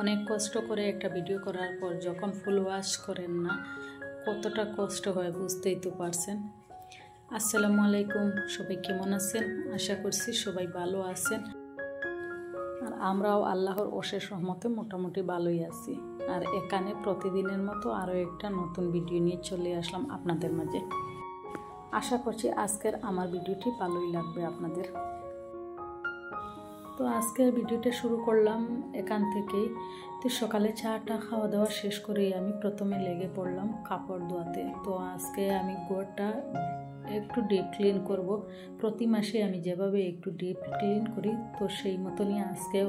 অনেক কষ্ট করে একটা ভিডিও করার পর যখন ফুল ওয়াশ করেন না কতটা কষ্ট হয় বুঝতেই তো পারছেন। আসসালামু আলাইকুম, সবাই কেমন আছেন? আশা করছি সবাই ভালো আছেন। আর আমরাও আল্লাহর অশেষ রহমতে মোটামুটি ভালোই আছি। আর এখানে প্রতিদিনের মতো আরও একটা নতুন ভিডিও নিয়ে চলে আসলাম আপনাদের মাঝে। আশা করছি আজকের আমার ভিডিওটি ভালোই লাগবে আপনাদের। তো আজকের ভিডিওটা শুরু করলাম এখান থেকেই। তো সকালে চাটা খাওয়া দাওয়া শেষ করেই আমি প্রথমে লেগে পড়লাম কাপড় ধোয়াতে। তো আজকে আমি ঘরটা একটু ডিপ ক্লিন করব। প্রতি মাসে আমি যেভাবে একটু ডিপ ক্লিন করি তো সেই মতনই আজকেও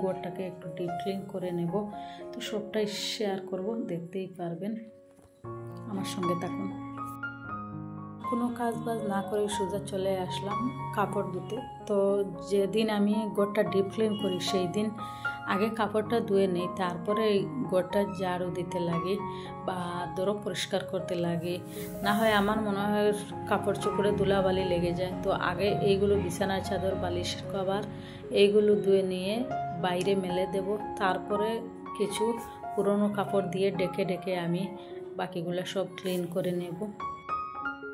ঘরটাকে একটু ডিপ ক্লিন করে নেব। তো সবটাই শেয়ার করব, দেখতেই পারবেন, আমার সঙ্গে থাকুন। কোনো কাজ বাজ না করে সোজা চলে আসলাম কাপড় ধুতে। তো যেদিন আমি ঘরটা ডিপ ক্লিন করি সেই দিন আগে কাপড়টা ধুয়ে নেই, তারপরে ঘরটা ঝাড়ু দিতে লাগে বা ধরো পরিষ্কার করতে লাগে। না হয় আমার মনে হয় কাপড় চোপড়ে ধুলাবালি লেগে যায়। তো আগে এইগুলো বিছানার চাদর বালিশ কভার এইগুলো ধুয়ে নিয়ে বাইরে মেলে দেব। তারপরে কিছু পুরনো কাপড় দিয়ে ডেকে ডেকে আমি বাকিগুলো সব ক্লিন করে নেব।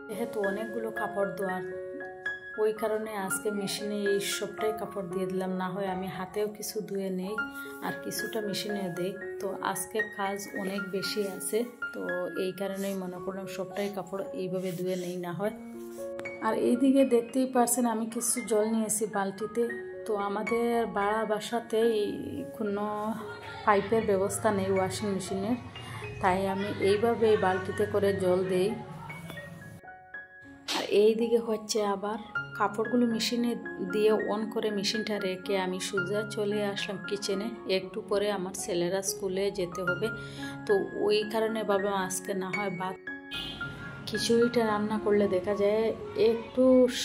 যেহেতু অনেকগুলো কাপড় ধোয়ার, ওই কারণে আজকে মেশিনে এই সবটাই কাপড় দিয়ে দিলাম। না হয় আমি হাতেও কিছু ধুয়ে নেই আর কিছুটা মেশিনে দেই। তো আজকে কাজ অনেক বেশি আছে, তো এই কারণেই মনে করলাম সবটাই কাপড় এইভাবে ধুয়ে নেই না হয়। আর এইদিকে দেখতেই পারছেন আমি কিছু জল নিয়েছি বালতিতে। তো আমাদের ভাড়া বাসাতেই কোনো পাইপের ব্যবস্থা নেই ওয়াশিং মেশিনের, তাই আমি এইভাবে বালতিতে করে জল দেই। আর এই দিকে হচ্ছে আবার কাপড়গুলো মেশিনে দিয়ে অন করে মেশিনটা রেখে আমি সোজা চলে আসলাম কিচেনে। একটু পরে আমার ছেলেরা স্কুলে যেতে হবে, তো ওই কারণে ভাবলাম আজকে না হয় ভাত খিচুড়িটা রান্না করলে দেখা যায় একটু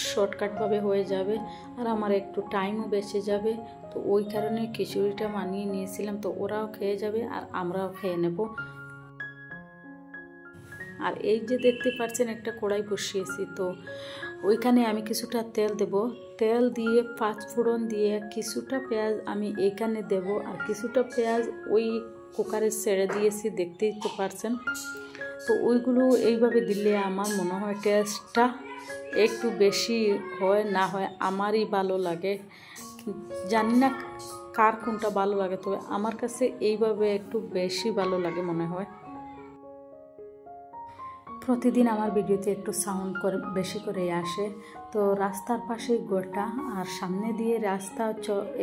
শর্টকাটভাবে হয়ে যাবে আর আমার একটু টাইমও বেঁচে যাবে। তো ওই কারণে খিচুড়িটা বানিয়ে নিয়েছিলাম, তো ওরাও খেয়ে যাবে আর আমরাও খেয়ে নেব। আর এই যে দেখতে পাচ্ছেন একটা কড়াই বসিয়েছি, তো ওইখানে আমি কিছুটা তেল দেব। তেল দিয়ে পাঁচফোড়ন দিয়ে কিছুটা পেঁয়াজ আমি এইখানে দেব আর কিছুটা পেঁয়াজ ওই কুকারে ছেড়ে দিয়েছি, দেখতেই তো পারছেন। তো ওইগুলো এইভাবে দিলে আমার মনে হয় টেস্টটা একটু বেশি হয়, না হয় আমারই ভালো লাগে। জানি না কার কোনটা ভালো লাগে, তবে আমার কাছে এইভাবে একটু বেশি ভালো লাগে মনে হয়। প্রতিদিন আমার ভিডিওতে একটু সাউন্ড করে বেশি করে আসে। তো রাস্তার পাশেই ঘরটা আর সামনে দিয়ে রাস্তা,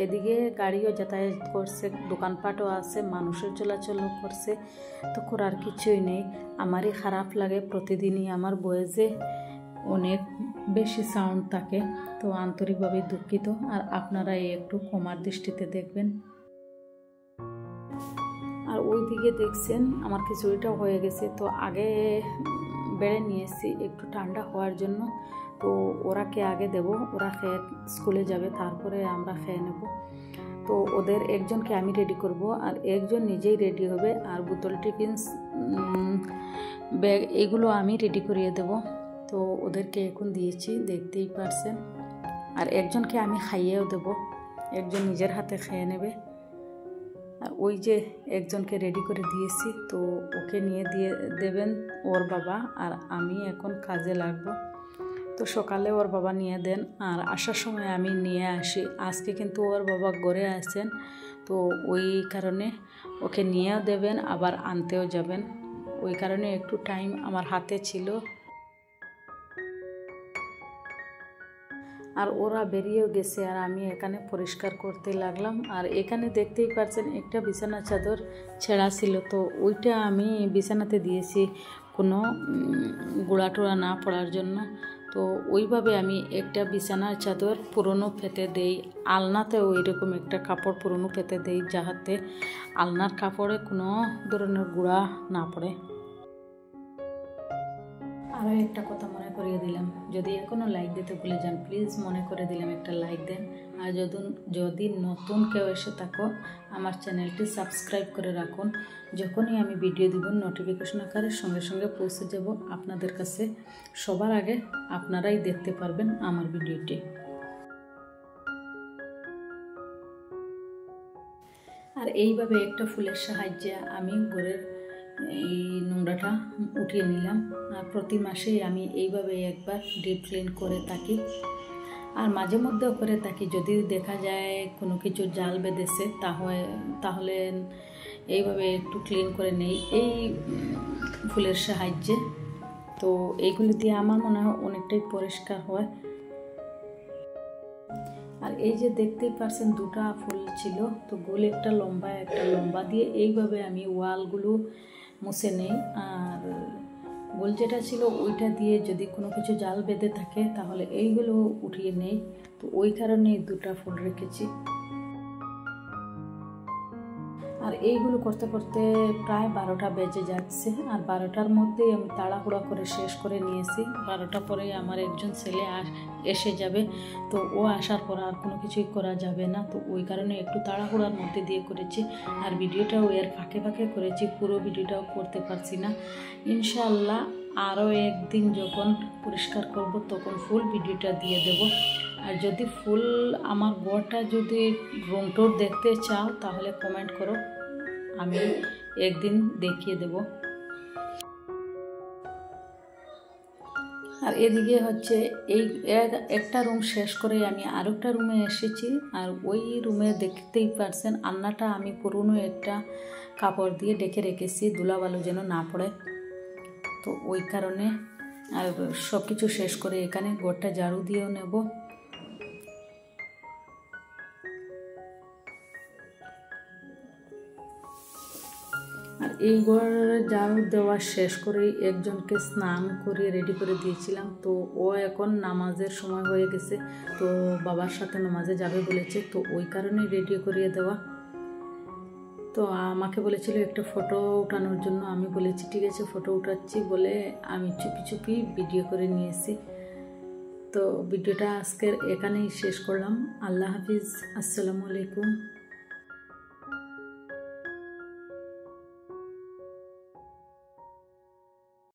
এদিকে গাড়িও যাতায়াত করছে, দোকানপাটও আছে, মানুষের চলাচলও করছে। তো করার কিছুই নেই, আমারই খারাপ লাগে। প্রতিদিনই আমার ভয়েসে অনেক বেশি সাউন্ড থাকে, তো আন্তরিকভাবে দুঃখিত। আর আপনারা একটু ক্ষমার দৃষ্টিতে দেখবেন। আর ওই দিকে দেখছেন আমার খিচুড়িটা হয়ে গেছে। তো আগে বেড়ে নিয়েছি একটু ঠান্ডা হওয়ার জন্য। তো ওরাকে আগে দেব, ওরা খেয়ে স্কুলে যাবে, তারপরে আমরা খেয়ে নেব। তো ওদের একজনকে আমি রেডি করব আর একজন নিজেই রেডি হবে। আর বোতল টিফিনস ব্যাগ এগুলো আমি রেডি করিয়ে দেব। তো ওদেরকে এখন দিয়েছি, দেখতেই পারছেন। আর একজনকে আমি খাইয়েও দেব, একজন নিজের হাতে খেয়ে নেবে। আর ওই যে একজনকে রেডি করে দিয়েছি, তো ওকে নিয়ে দিয়ে দেবেন ওর বাবা, আর আমি এখন কাজে লাগবো। তো সকালে ওর বাবা নিয়ে দেন আর আসার সময় আমি নিয়ে আসি। আজকে কিন্তু ওর বাবা ঘরে আছেন, তো ওই কারণে ওকে নিয়েও দেবেন আবার আনতেও যাবেন, ওই কারণে একটু টাইম আমার হাতে ছিল। আর ওরা বেরিয়েও গেছে আর আমি এখানে পরিষ্কার করতে লাগলাম। আর এখানে দেখতেই পাচ্ছেন একটা বিছানা চাদর ছেঁড়া ছিল, তো ওইটা আমি বিছানাতে দিয়েছি কোনো গোড়া টোড়া না পড়ার জন্য। তো ওইভাবে আমি একটা বিছানার চাদর পুরনো পেতে দেই, আলনাতেও ওইরকম একটা কাপড় পুরনো পেতে দেই, যাহাতে আলনার কাপড়ে কোনো ধরনের গোড়া না পড়ে। আরও একটা কথা মনে করিয়ে দিলাম, যদি এখনও লাইক দিতে ভুলে যান প্লিজ মনে করে দিলাম একটা লাইক দেন। আর যদি নতুন কেউ এসে থাকো আমার চ্যানেলটি সাবস্ক্রাইব করে রাখুন। যখনই আমি ভিডিও দিব নোটিফিকেশন আকারে সঙ্গে সঙ্গে পৌঁছে যাব আপনাদের কাছে, সবার আগে আপনারাই দেখতে পারবেন আমার ভিডিওটি। আর এইভাবে একটা ফুলের সাহায্যে আমি ঘরের এই নোংরাটা উঠিয়ে নিলাম। আর প্রতি মাসেই আমি এইভাবে একবার ডিপ ক্লিন করে থাকি। আর মাঝে মধ্যেও করে থাকি, যদি দেখা যায় কোনো কিছু জাল বেঁধেছে তাহলে এইভাবে একটু ক্লিন করে নেই এই ফুলের সাহায্যে। তো এইগুলি দিয়ে আমার মনে হয় অনেকটাই পরিষ্কার হয়। আর এই যে দেখতেই পারছেন দুটা ফুল ছিল, তো গোল একটা লম্বা দিয়ে এইভাবে আমি ওয়ালগুলো মুছে নেই। আর গোল যেটা ছিল ওইটা দিয়ে যদি কোনো কিছু জাল বেঁধে থাকে তাহলে এইগুলো উঠিয়ে নেই। তো ওই কারণে দুটা ফুল রেখেছি। আর এইগুলো করতে করতে প্রায় 12টা বেজে যাচ্ছে। আর 12টার মধ্যেই আমি তাড়াহুড়া করে শেষ করে নিয়েছি। 12টা পরে আমার একজন ছেলে এসে যাবে, তো ও আসার পর আর কোনো কিছুই করা যাবে না। তো ওই কারণে একটু তাড়াহুড়ার মধ্যে দিয়ে করেছি। আর ভিডিওটাও এর ফাঁকে ফাঁকে করেছি, পুরো ভিডিওটাও করতে পারছি না। ইনশাআল্লাহ আরও একদিন যখন পরিষ্কার করব তখন ফুল ভিডিওটা দিয়ে দেব। আর যদি ফুল আমার ঘরটা যদি রুম টুর দেখতে চাও তাহলে কমেন্ট করো, আমি একদিন দেখিয়ে দেব। আর এদিকে হচ্ছে এই একটা রুম শেষ করে আমি আরেকটা রুমে এসেছি। আর ওই রুমে দেখতেই পারছেন আন্নাটা আমি পুরনো একটা কাপড় দিয়ে ঢেকে রেখেছি, ধুলাবালু যেন না পড়ে। তো ওই কারণে আর সব কিছু শেষ করে এখানে ঘরটা ঝাড়ু দিয়েও নেব। আর এই ঘর ঝাড়ু দেওয়া শেষ করে একজনকে স্নান করে রেডি করে দিয়েছিলাম। তো ও এখন নামাজের সময় হয়ে গেছে, তো বাবার সাথে নামাজে যাবে বলেছে, তো ওই কারণেই রেডি করিয়ে দেওয়া। তো আমাকে বলেছিল একটা ফটো উঠানোর জন্য, আমি বলেছি ঠিক আছে ফটো উঠাচ্ছি বলে আমি চুপি চুপি ভিডিও করে নিয়েছি। তো ভিডিওটা আজকের এখানেই শেষ করলাম। আল্লাহ হাফিজ, আসসালামু আলাইকুম।